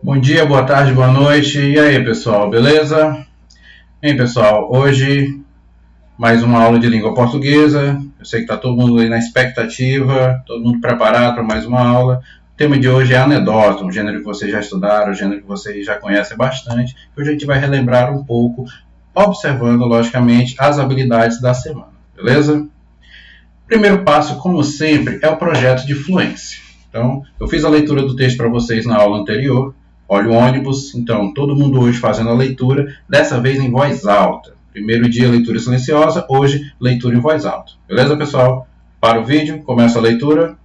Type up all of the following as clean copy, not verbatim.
Bom dia, boa tarde, boa noite. E aí, pessoal, beleza? Bem, pessoal, hoje mais uma aula de língua portuguesa. Eu sei que está todo mundo aí na expectativa, todo mundo preparado para mais uma aula. O tema de hoje é anedota, um gênero que vocês já estudaram, um gênero que vocês já conhecem bastante. Hoje a gente vai relembrar um pouco, observando, logicamente, as habilidades da semana, beleza? Primeiro passo, como sempre, é o projeto de fluência. Então, eu fiz a leitura do texto para vocês na aula anterior. Olha o ônibus, então todo mundo hoje fazendo a leitura, dessa vez em voz alta. Primeiro dia leitura silenciosa, hoje leitura em voz alta. Beleza, pessoal? Para o vídeo, começa a leitura.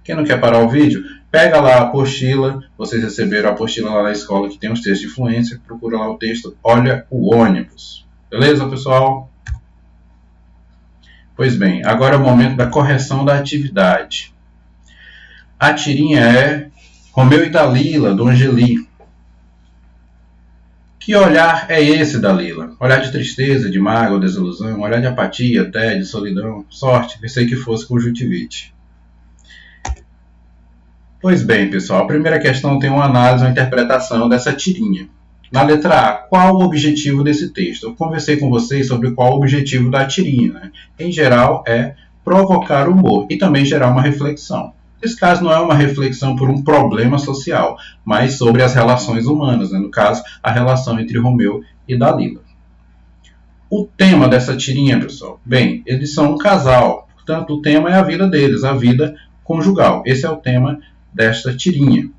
Quem não quer parar o vídeo, pega lá a apostila, vocês receberam a apostila lá na escola que tem os textos de fluência, procura lá o texto, olha o ônibus. Beleza, pessoal? Pois bem, agora é o momento da correção da atividade. A tirinha é Romeu e Dalila, do Angeli. Que olhar é esse, Dalila? Olhar de tristeza, de mágoa, desilusão, olhar de apatia, tédio, solidão, sorte, pensei que fosse conjuntivite. Pois bem, pessoal, a primeira questão tem uma análise, uma interpretação dessa tirinha. Na letra A, qual o objetivo desse texto? Eu conversei com vocês sobre qual o objetivo da tirinha, né? Em geral, é provocar humor e também gerar uma reflexão. Nesse caso, não é uma reflexão por um problema social, mas sobre as relações humanas, né? No caso, a relação entre Romeu e Dalila. O tema dessa tirinha, pessoal, bem, eles são um casal, portanto, o tema é a vida deles, a vida conjugal. Esse é o tema desta tirinha.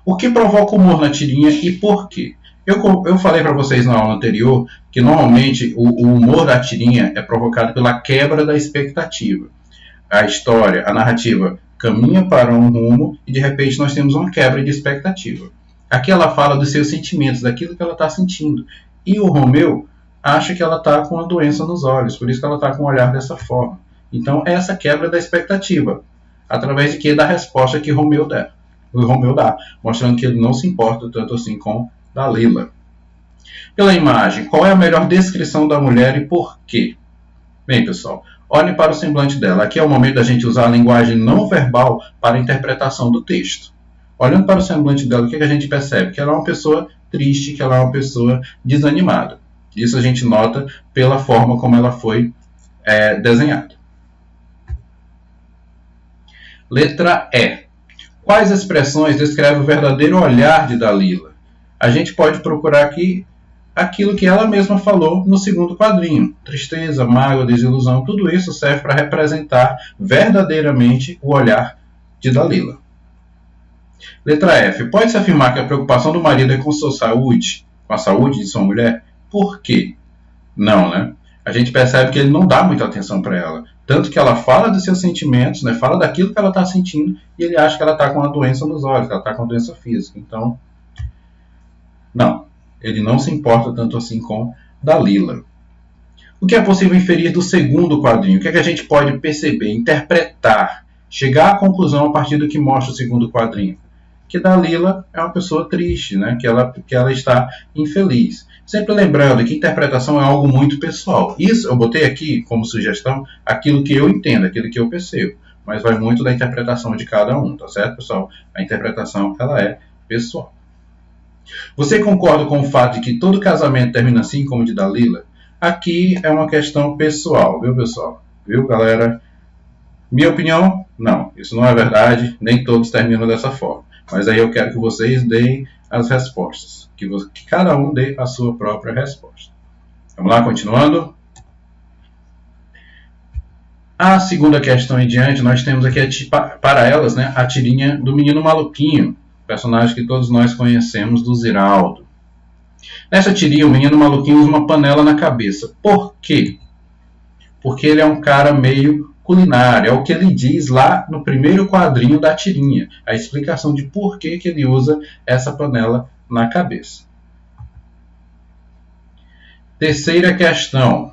O que provoca humor na tirinha e por quê? Eu falei para vocês na aula anterior que normalmente o humor da tirinha é provocado pela quebra da expectativa. A história, a narrativa caminha para um rumo e de repente nós temos uma quebra de expectativa. Aqui ela fala dos seus sentimentos, daquilo que ela está sentindo. E o Romeu acha que ela está com uma doença nos olhos, por isso que ela está com o olhar dessa forma. Então, é essa quebra da expectativa, através de que? Da resposta que o Romeu dá, mostrando que ele não se importa tanto assim com Dalila. Pela imagem, qual é a melhor descrição da mulher e por quê? Bem, pessoal, olhem para o semblante dela. Aqui é o momento da gente usar a linguagem não verbal para a interpretação do texto. Olhando para o semblante dela, o que a gente percebe? Que ela é uma pessoa triste, que ela é uma pessoa desanimada. Isso a gente nota pela forma como ela foi desenhada. Letra E. Quais expressões descrevem o verdadeiro olhar de Dalila? A gente pode procurar aqui aquilo que ela mesma falou no segundo quadrinho. Tristeza, mágoa, desilusão, tudo isso serve para representar verdadeiramente o olhar de Dalila. Letra F. Pode-se afirmar que a preocupação do marido é com sua saúde, com a saúde de sua mulher? Por quê? Não, né? A gente percebe que ele não dá muita atenção para ela. Tanto que ela fala dos seus sentimentos, né? Fala daquilo que ela está sentindo e ele acha que ela está com uma doença nos olhos, que ela está com uma doença física. Então, não. Ele não se importa tanto assim com Dalila. O que é possível inferir do segundo quadrinho? O que a gente pode perceber, interpretar, chegar à conclusão a partir do que mostra o segundo quadrinho? Que Dalila é uma pessoa triste, né? que ela está infeliz. Sempre lembrando que interpretação é algo muito pessoal. Isso eu botei aqui como sugestão aquilo que eu entendo, aquilo que eu percebo. Mas vai muito da interpretação de cada um, tá certo, pessoal? A interpretação, ela é pessoal. Você concorda com o fato de que todo casamento termina assim, como o de Dalila? Aqui é uma questão pessoal, viu, pessoal? Viu, galera? Minha opinião, não. Isso não é verdade, nem todos terminam dessa forma. Mas aí eu quero que vocês deem as respostas. Que cada um dê a sua própria resposta. Vamos lá, continuando. A segunda questão em diante, nós temos aqui para elas, né, a tirinha do Menino Maluquinho, personagem que todos nós conhecemos do Ziraldo. Nessa tirinha, o Menino Maluquinho usa uma panela na cabeça. Por quê? Porque ele é um cara meio culinário. É o que ele diz lá no primeiro quadrinho da tirinha. A explicação de por que ele usa essa panela na cabeça. Terceira questão.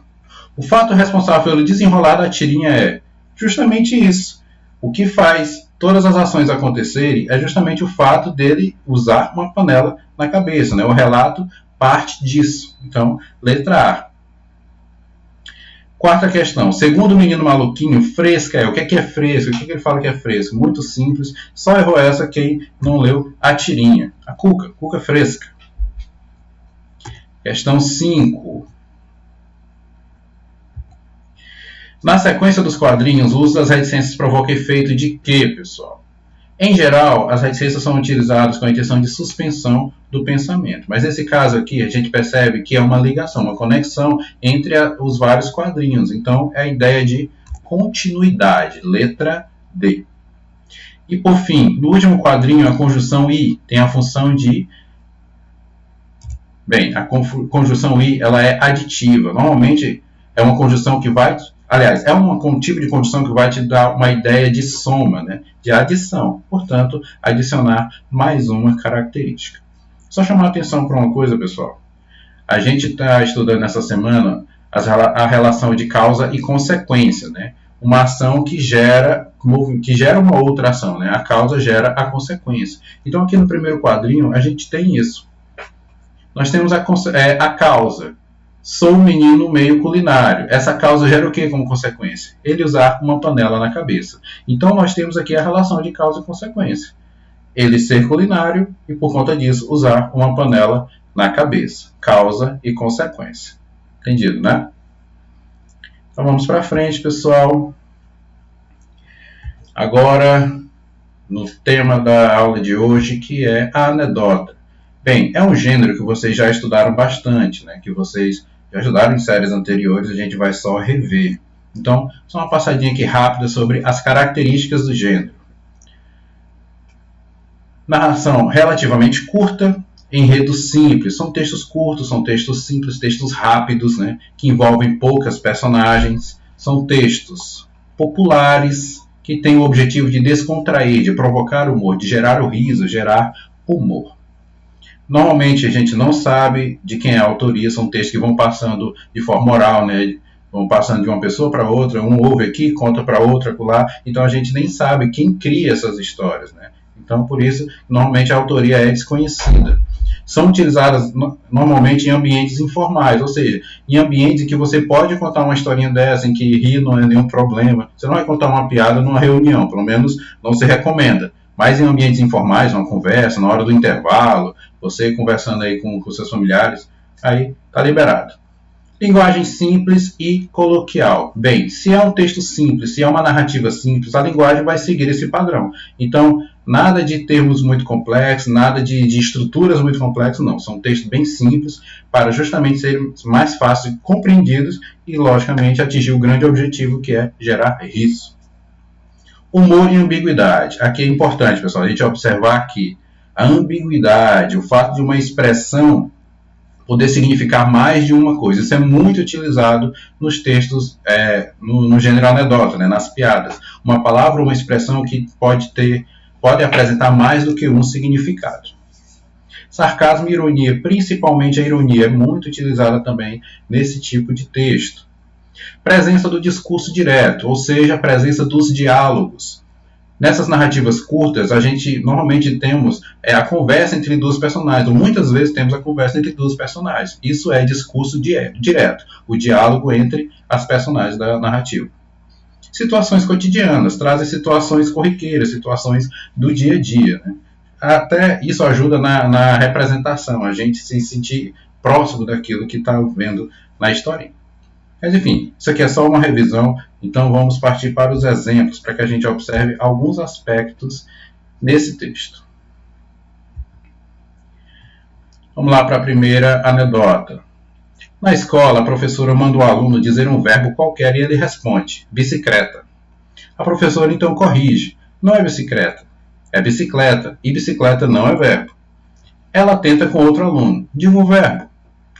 O fato responsável pelo desenrolar da tirinha é justamente isso. O que faz todas as ações acontecerem é justamente o fato dele usar uma panela na cabeça, né? O relato parte disso. Então, letra A. Quarta questão. Segundo o menino maluquinho, fresca é. O que é fresco? O que ele fala que é fresco? Muito simples. Só errou essa quem não leu a tirinha. A Cuca. Cuca fresca. Questão 5. Na sequência dos quadrinhos, o uso das reticências provoca efeito de quê, pessoal? Em geral, as reticências são utilizadas com a intenção de suspensão do pensamento. Mas nesse caso aqui, a gente percebe que é uma ligação, uma conexão entre os vários quadrinhos. Então, é a ideia de continuidade, letra D. E, por fim, no último quadrinho, a conjunção I tem a função de... Bem, a conjunção I ela é aditiva. Normalmente, é uma conjunção que vai... Aliás, é um tipo de conjunção que vai te dar uma ideia de soma, né? De adição. Portanto, adicionar mais uma característica. Só chamar a atenção para uma coisa, pessoal. A gente está estudando essa semana a relação de causa e consequência, né? Uma ação que gera uma outra ação, né? A causa gera a consequência. Então, aqui no primeiro quadrinho, a gente tem isso. Nós temos a causa. Sou um menino meio culinário. Essa causa gera o que como consequência? Ele usar uma panela na cabeça. Então, nós temos aqui a relação de causa e consequência. Ele ser culinário e, por conta disso, usar uma panela na cabeça. Causa e consequência. Entendido, né? Então, vamos para frente, pessoal. Agora, no tema da aula de hoje, que é a anedota. Bem, é um gênero que vocês já estudaram bastante, né? Que vocês já estudaram em séries anteriores, a gente vai só rever. Então, só uma passadinha aqui rápida sobre as características do gênero. Narração relativamente curta, enredo simples. São textos curtos, são textos simples, textos rápidos, né? Que envolvem poucas personagens. São textos populares, que têm o objetivo de descontrair, de provocar humor, de gerar o riso, gerar humor. Normalmente a gente não sabe de quem é a autoria, são textos que vão passando de forma oral, né? Vão passando de uma pessoa para outra, um ouve aqui, conta para outra, acolá. Então a gente nem sabe quem cria essas histórias, né? Então por isso, normalmente a autoria é desconhecida. São utilizadas normalmente em ambientes informais, ou seja, em ambientes em que você pode contar uma historinha dessa, em que rir não é nenhum problema. Você não vai contar uma piada numa reunião, pelo menos não se recomenda. Mas em ambientes informais, uma conversa, na hora do intervalo, você conversando aí com seus familiares, aí está liberado. Linguagem simples e coloquial. Bem, se é um texto simples, se é uma narrativa simples, a linguagem vai seguir esse padrão. Então, nada de termos muito complexos, nada de estruturas muito complexas, não. São textos bem simples para justamente serem mais fáceis de compreendidos e, logicamente, atingir o grande objetivo que é gerar riso. Humor e ambiguidade. Aqui é importante, pessoal, a gente observar que a ambiguidade, o fato de uma expressão poder significar mais de uma coisa. Isso é muito utilizado nos textos, no gênero anedota, né, nas piadas. Uma palavra ou uma expressão que pode apresentar mais do que um significado. Sarcasmo e ironia, principalmente a ironia, é muito utilizada também nesse tipo de texto. Presença do discurso direto, ou seja, a presença dos diálogos. Nessas narrativas curtas, a gente normalmente temos a conversa entre duas personagens, ou muitas vezes temos a conversa entre duas personagens. Isso é discurso direto, o diálogo entre as personagens da narrativa. Situações cotidianas, trazem situações corriqueiras, situações do dia a dia, né? Até isso ajuda na representação, a gente se sentir próximo daquilo que está vendo na historinha. Mas enfim, isso aqui é só uma revisão, então vamos partir para os exemplos, para que a gente observe alguns aspectos nesse texto. Vamos lá para a primeira anedota. Na escola, a professora manda o aluno dizer um verbo qualquer e ele responde, bicicleta. A professora então corrige, não é bicicleta, é bicicleta, e bicicleta não é verbo. Ela tenta com outro aluno, diga um verbo.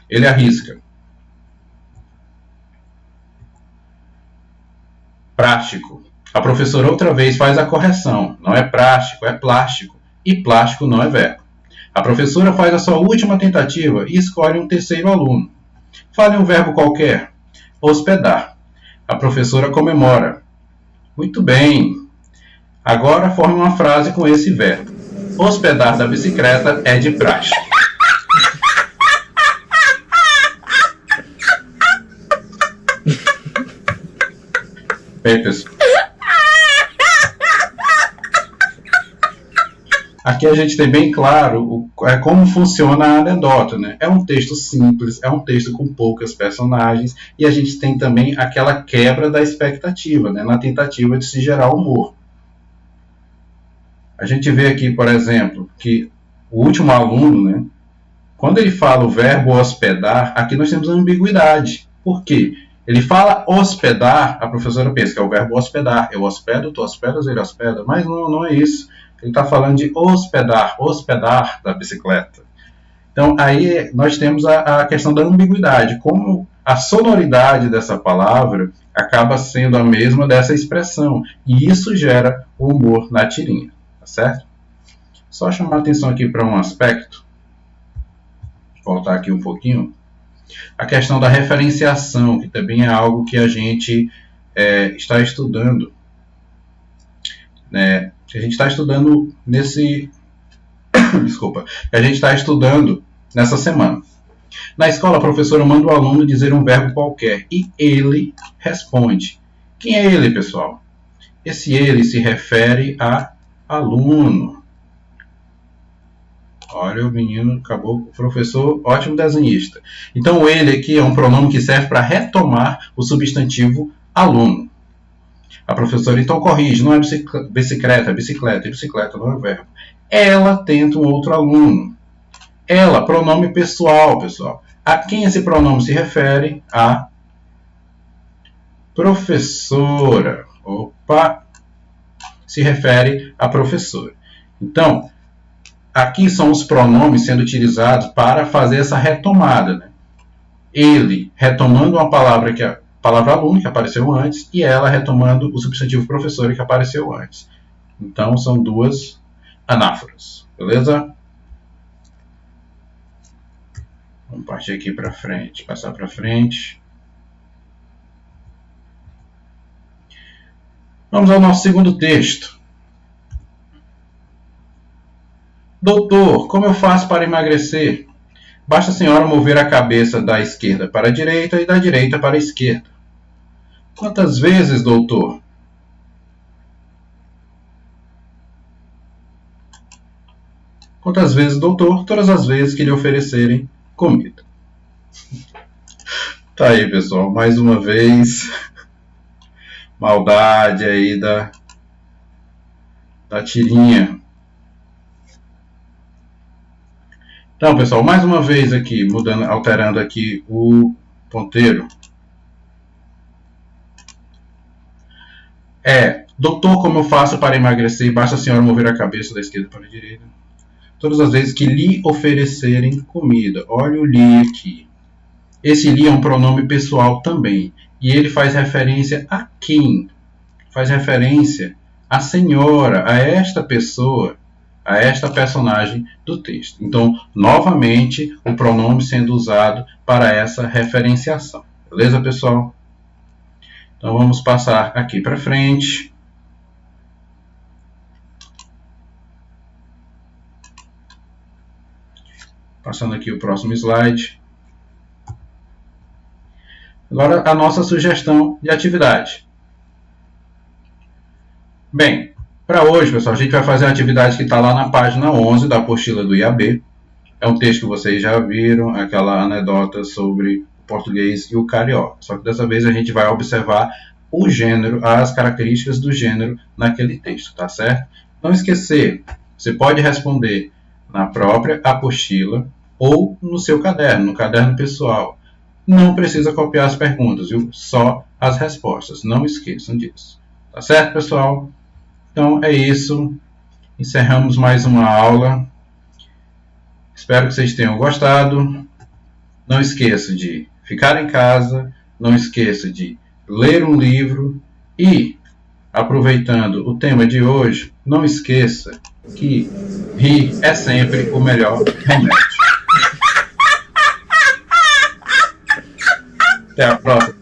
Ele arrisca. Prático. A professora outra vez faz a correção. Não é prático, é plástico. E plástico não é verbo. A professora faz a sua última tentativa e escolhe um terceiro aluno. Fale um verbo qualquer. Hospedar. A professora comemora. Muito bem. Agora forme uma frase com esse verbo. Hospedar da bicicleta é de praxe. Bem, pessoal, aqui a gente tem bem claro como funciona a anedota, né? É um texto simples, é um texto com poucas personagens, e a gente tem também aquela quebra da expectativa, né? Na tentativa de se gerar humor. A gente vê aqui, por exemplo, que o último aluno, né? Quando ele fala o verbo hospedar, aqui nós temos uma ambiguidade. Por quê? Ele fala hospedar, a professora pensa que é o verbo hospedar. Eu hospedo, tu hospedas, ele hospeda. Mas não é isso. Ele está falando de hospedar da bicicleta. Então, aí nós temos a questão da ambiguidade. Como a sonoridade dessa palavra acaba sendo a mesma dessa expressão. E isso gera o humor na tirinha. Tá certo? Só chamar a atenção aqui para um aspecto. Voltar aqui um pouquinho. A questão da referenciação, que também é algo que a gente está estudando. Né? Que a gente está estudando nesse... Desculpa. Que a gente está estudando nessa semana. Na escola, a professora manda o aluno dizer um verbo qualquer e ele responde. Quem é ele, pessoal? Esse ele se refere a aluno. Olha, o menino acabou, o professor, ótimo desenhista. Então, o ele aqui é um pronome que serve para retomar o substantivo aluno. A professora então corrige, não é bicicleta, é bicicleta, e bicicleta não é verbo. Ela tenta um outro aluno. Ela, pronome pessoal, pessoal. A quem esse pronome se refere? A professora. Opa! Se refere à professora. Então, aqui são os pronomes sendo utilizados para fazer essa retomada. Né? Ele retomando uma palavra que é a palavra aluno, que apareceu antes, e ela retomando o substantivo professor, que apareceu antes. Então, são duas anáforas. Beleza? Vamos partir aqui para frente, passar para frente. Vamos ao nosso segundo texto. Doutor, como eu faço para emagrecer? Basta a senhora mover a cabeça da esquerda para a direita e da direita para a esquerda. Quantas vezes, doutor? Quantas vezes, doutor? Todas as vezes que lhe oferecerem comida. Tá aí, pessoal, mais uma vez. Maldade aí da tirinha. Então, pessoal, mais uma vez aqui, alterando aqui o ponteiro. Doutor, como eu faço para emagrecer? Basta a senhora mover a cabeça da esquerda para a direita. Todas as vezes que lhe oferecerem comida. Olha o lhe aqui. Esse lhe é um pronome pessoal também. E ele faz referência a quem? Faz referência à senhora, a esta pessoa, a esta personagem do texto. Então, novamente, o pronome sendo usado para essa referenciação. Beleza, pessoal? Então, vamos passar aqui para frente. Passando aqui o próximo slide. Agora, a nossa sugestão de atividade. Bem, para hoje, pessoal, a gente vai fazer a atividade que está lá na página 11 da apostila do IAB. É um texto que vocês já viram, aquela anedota sobre o português e o carioca. Só que dessa vez a gente vai observar o gênero, as características do gênero naquele texto, tá certo? Não esquecer, você pode responder na própria apostila ou no seu caderno, no caderno pessoal. Não precisa copiar as perguntas, viu? Só as respostas. Não esqueçam disso. Tá certo, pessoal? Então é isso. Encerramos mais uma aula. Espero que vocês tenham gostado. Não esqueça de ficar em casa. Não esqueça de ler um livro. E, aproveitando o tema de hoje, não esqueça que rir é sempre o melhor remédio. Até a próxima.